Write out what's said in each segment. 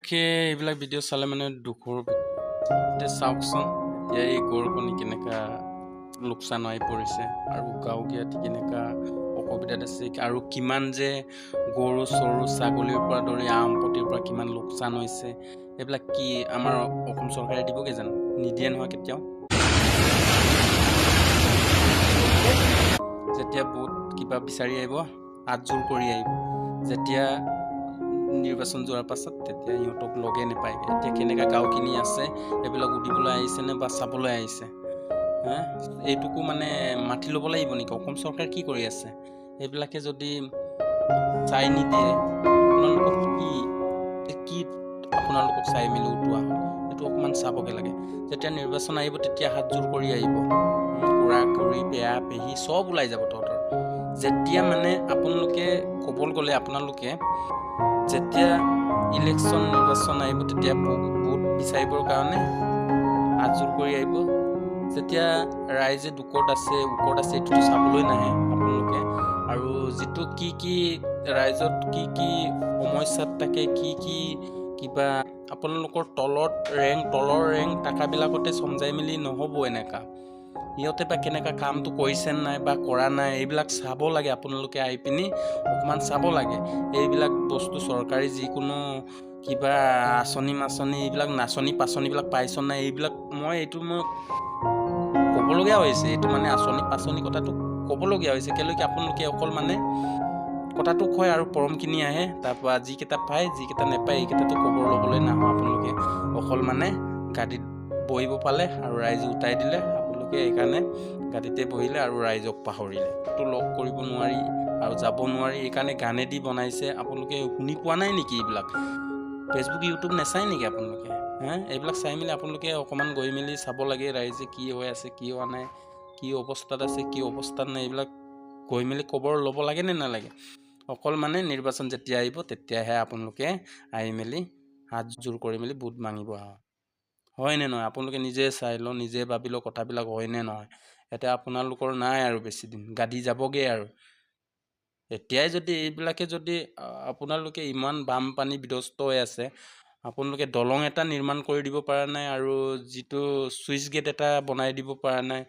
এইবিলাক ভিডিঅ' চালে মানে দুখৰ এতিয়া চাওকচোন এতিয়া এই গৰুকণী কেনেকা লোকচান হৈ পৰিছে আৰু গাঁৱলীয়াত কেনেকা অসুবিধাত আছে আৰু কিমান যে গৰু চৰু ছাগলীৰ পৰা ধৰি সম্পত্তিৰ পৰা কিমান লোকচান হৈছে এইবিলাক কি আমাৰ অসম চৰকাৰে দিবগে জানো নিদিয়ে নহয় কেতিয়াও যেতিয়া বহুত কিবা বিচাৰি আহিব হাতজোৰ কৰি আহিব যেতিয়া নিৰ্বাচন যোৱাৰ পাছত তেতিয়া ইহঁতক লগে নাপায়গে এতিয়া কেনেকা গাঁওখিনি আছে এইবিলাক উদিবলৈ আহিছে নে বা চাবলৈ আহিছে এইটোকো মানে মাতি ল'ব লাগিব নেকি অসম চৰকাৰে কি কৰি আছে এইবিলাকে যদি চাই নিদিয়ে আপোনালোকক কি আপোনালোকক চাই মেলি উঠোৱা হয় এইটো অকণমান চাবগে লাগে যেতিয়া নিৰ্বাচন আহিব তেতিয়া হাতজোৰ কৰি আহিব খুৰা খুৰী পেহা পেহী চব ওলাই যাব তহঁতৰ যেতিয়া মানে আপোনালোকে ক'বলৈ গ'লে আপোনালোকে যেতিয়া ইলেকশ্যন নিৰ্বাচন আহিব তেতিয়া ভোট বিচাৰিবৰ কাৰণে হাতজোৰ কৰি আহিব যেতিয়া ৰাইজে দুখত আছে এইটোতো চাবলৈ নাহে আপোনালোকে আৰু যিটো কি ৰাইজত কি সমস্যাত থাকে কি কিবা আপোনালোকৰ তলৰ ৰেংক টাকাবিলাকতে চমজাই মেলি নহ'ব এনেকা সিহঁতে বা কেনেকা কামটো কৰিছে নাই বা কৰা নাই এইবিলাক চাব লাগে আপোনালোকে আহি পিনি অকণমান চাব লাগে এইবিলাক বস্তু চৰকাৰী যিকোনো কিবা আঁচনি এইবিলাক নাচনি পাচনিবিলাক পাইছ নাই এইবিলাক মই ক'বলগীয়া হৈছে এইটো মানে আঁচনি কথাটো ক'বলগীয়া হৈছে কেলৈকে আপোনালোকে অকল মানে কথাটো কয় আৰু পৰমখিনি আহে তাৰপৰা যিকেইটা পায় যিকেইটা নেপায় এইকেইটাতো খবৰ ল'বলৈ নাহোঁ আপোনালোকে অকল মানে গাড়ীত বহিব পালে আৰু ৰাইজে উঠাই দিলে আপোনালোকে সেইকাৰণে গাড়ীতে বহিলে আৰু ৰাইজক পাহৰিলে তো লগ কৰিব নোৱাৰি আৰু যাব নোৱাৰি এইকাৰণে গানেদি বনাইছে আপোনালোকে শুনি পোৱা নাই নেকি এইবিলাক ফেচবুক ইউটিউব নাচায় নেকি আপোনালোকে এইবিলাক চাই মেলি আপোনালোকে অকণমান গৈ মেলি চাব লাগে ৰাইজে কি হৈ আছে কি হোৱা নাই কি অৱস্থাত আছে কি অৱস্থাত নাই এইবিলাক গৈ মেলি খবৰ ল'ব লাগে নে নালাগে অকল মানে নিৰ্বাচন যেতিয়া আহিব তেতিয়াহে আপোনালোকে আহি মেলি হাতজোৰ কৰি মেলি ভোট মাগিব হয় নে নহয় আপোনালোকে নিজে চাই লওঁ নিজে ভাবি লওঁ কথাবিলাক হয় নে নহয় এতিয়া আপোনালোকৰ নাই আৰু বেছি দিন গাড়ী যাবগৈ আৰু এতিয়াই যদি এইবিলাকে যদি আপোনালোকে ইমান বানপানী বিধ্বস্ত হৈ আছে আপোনালোকে দলং এটা নিৰ্মাণ কৰি দিব পৰা নাই আৰু যিটো চুইচ গেট এটা বনাই দিব পৰা নাই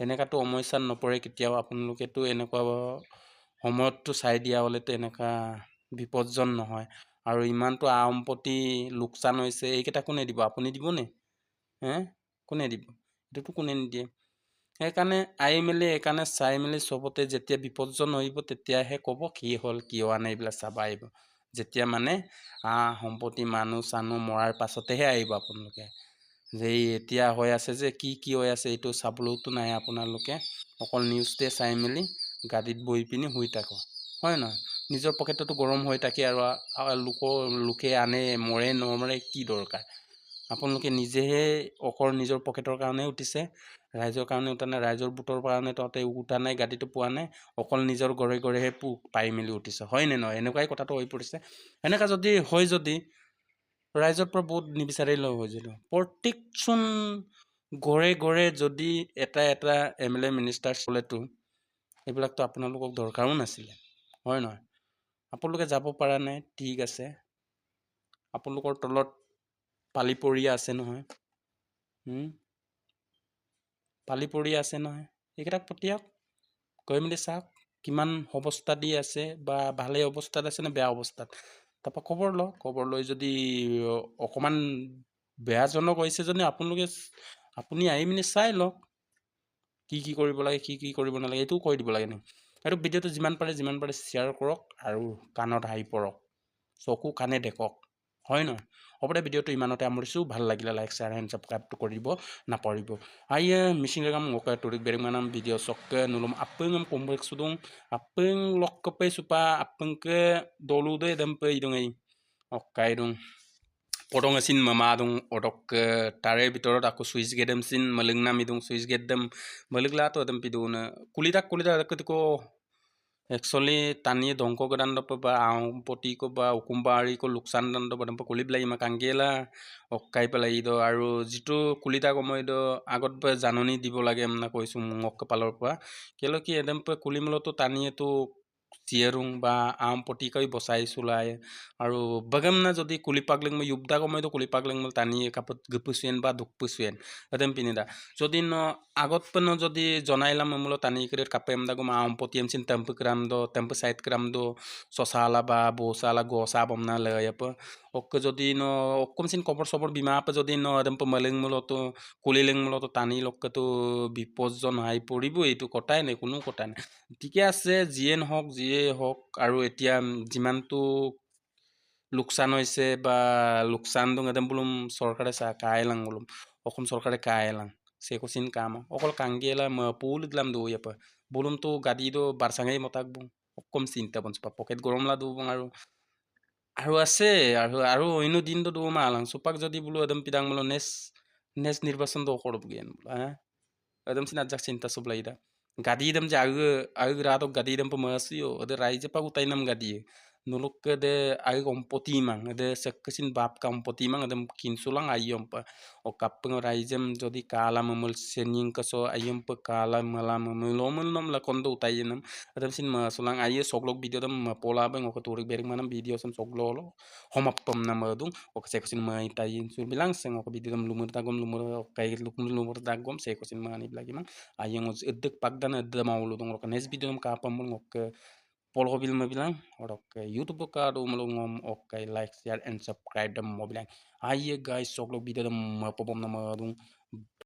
এনেকুৱাতো সমস্যাত নপৰে কেতিয়াও আপোনালোকেতো এনেকুৱা সময়ততো চাই দিয়া হ'লেতো এনেকুৱা বিপদজন নহয় আৰু ইমানটো সম্পত্তি লোকচান হৈছে এইকেইটা কোনে দিব আপুনি দিবনে কোনে দিব এইটোতো কোনে নিদিয়ে সেইকাৰণে আহি মেলি সেইকাৰণে চাই মেলি চবতে যেতিয়া বিপদজন আহিব তেতিয়াহে ক'ব কি হ'ল কি হোৱা নাই এইবিলাক চাব আহিব যেতিয়া মানে সম্পত্তি মানুহ চানুহ মৰাৰ পাছতেহে আহিব আপোনালোকে যে এতিয়া হৈ আছে যে কি হৈ আছে এইটো চাবলৈতো নাই আপোনালোকে অকল নিউজতে চাই মেলি গাড়ীত বহি পিনি শুই থাকো হয় নহয় নিজৰ পকেটতো গৰম হৈ থাকে আৰু লোকে আনে মৰে নমৰে কি দৰকাৰ আপোনালোকে নিজেহে অকল নিজৰ পকেটৰ কাৰণে উঠিছে ৰাইজৰ কাৰণে উঠা নাই ৰাইজৰ ভোটৰ কাৰণে তহঁতে উঠা নাই গাড়ীটো পোৱা নাই অকল নিজৰ ঘৰেহে পাই মেলি উঠিছে হয় নে নহয় এনেকুৱাই কথাটো হৈ পৰিছে এনেকুৱা যদি হয় যদি ৰাইজৰ পৰা বহুত নিবিচাৰিলেও হৈ যাব প্ৰত্যেকচোন ঘৰে যদি এটা MLA মিনিষ্টাৰ চলেতো এইবিলাকতো আপোনালোকক দৰকাৰো নাছিলে হয় নহয় আপোনালোকে যাব পৰা নাই ঠিক আছে আপোনালোকৰ তলত পালি পৰিয়া আছে নহয় এইকেইটাক পঠিয়াওক গৈ মেলি চাওক কিমান অৱস্থা দি আছে বা ভালেই অৱস্থাত আছে নে বেয়া অৱস্থাত তাৰপৰা খবৰ লৈ যদি অকণমান বেয়াজনক হৈছে যদি আপুনি আহি মেলি চাই লওক কি কৰিব লাগে কি কৰিব নালাগে এইটোও কৈ দিব লাগে নে আৰু ভিডিঅ'টো যিমান পাৰে শ্বেয়াৰ কৰক আৰু কাণত হাঁহি পৰক চকু কাণে দেখক হয় নহয় হ'ব দে ভিডিঅ'টো ইমানতে সামৰিছোঁ ভাল লাগিলে লাইক শ্বেয়াৰ এণ্ড ছাবস্ক্ৰাইবটো কৰিব নাপাহৰিব মিচিংregam ngoka turik bering manam video sok ke nulum apeng kompleks sudung apeng lok ke supa apeng ke dolu de dempe idung ei okai dung podong asin mama dung odok ke tare bitorot aku switch gedem sin melengna midung switch gedem melegla to dem piduna kulita ketiko actually tani dongko gadan do ba poti ko ba ukumbari ko luksan dan do badam kuli blai makangela okai pelai do aru jitu kulita komoi do agot ba janoni দিব লাগে মনা কৈছো মোক কপালৰ পৰা কেলো কি এদম pay কুলিমলতো টানিয়ে তো Cierung ba am poti kai bosai sulai aru bagam na jodi kulipagling mo yubda ko mo kulipagling mo tani kapot gepusuen ba dukpusuen adem pinida jodi no agot peno jodi jonailam mulo tani kret kapem da guma am poti em sin tempu kram do tempu site kram do sosala ba bosala gosa bomna le apa ok jodi no okkum sin kobor sobor bima pa jodi no adem pemaleng mulo to kuliling mulo to tani lok to বিপদজন হাই পৰিব এইটো কটাই নাই কোনো কটাই নাই ঠিকে আছে যিয়ে নহওক যিয়ে হওক আৰু এতিয়া যিমানটো লোকচান হৈছে বা লোকচান দং এদম বুলুম সরকারে সা কায়লাং বুলুম অসম সরকারে কায়লাং সেকোসিন কাম অকল কাঙ্গিয়েলা পুল দিলাম দো ইয়াপা বুলুম তো গাদি do বারসাঙ্গাই মতাক বুং অকম চিন্তা বনসপা পকেট গরম লা দো বুং আৰু আছে আৰু অন্য দিনটো দো মালাং সুপাক যদি বুলু এদম পিদাং বুলো নেস নেস নির্বাচন দো করব গেন হ্যাঁ Adam sin ajak cinta sublaida. Gadi dam jaga aga rado gadi dam pemasio ada raija pa utai nam gadi. Nuluk ke de aga kompoti mang ada sekesin bab kompoti mang ada kin sulang ayom pa. O kapeng raijam jodi kala memel senying keso ayom pa kala malam melomel nam la kondo utai nam. Adam sin ma sulang aye soglok video dam ma pola bang o katurik bering manam video sam soglolo. Homapam nam adung o sekesin ma itai sur bilang seng o video dam lumur tagom lumur kai lumur tagom sekesin ma ni lagi mang ayang os edek pagdan edda maulu dong rok nes video dam kapam mul ngok polo bil ma bilang orok youtube ka do mulu ngom ok like share and subscribe dam mo bilang aye guys soglok video dam ma popom nam adung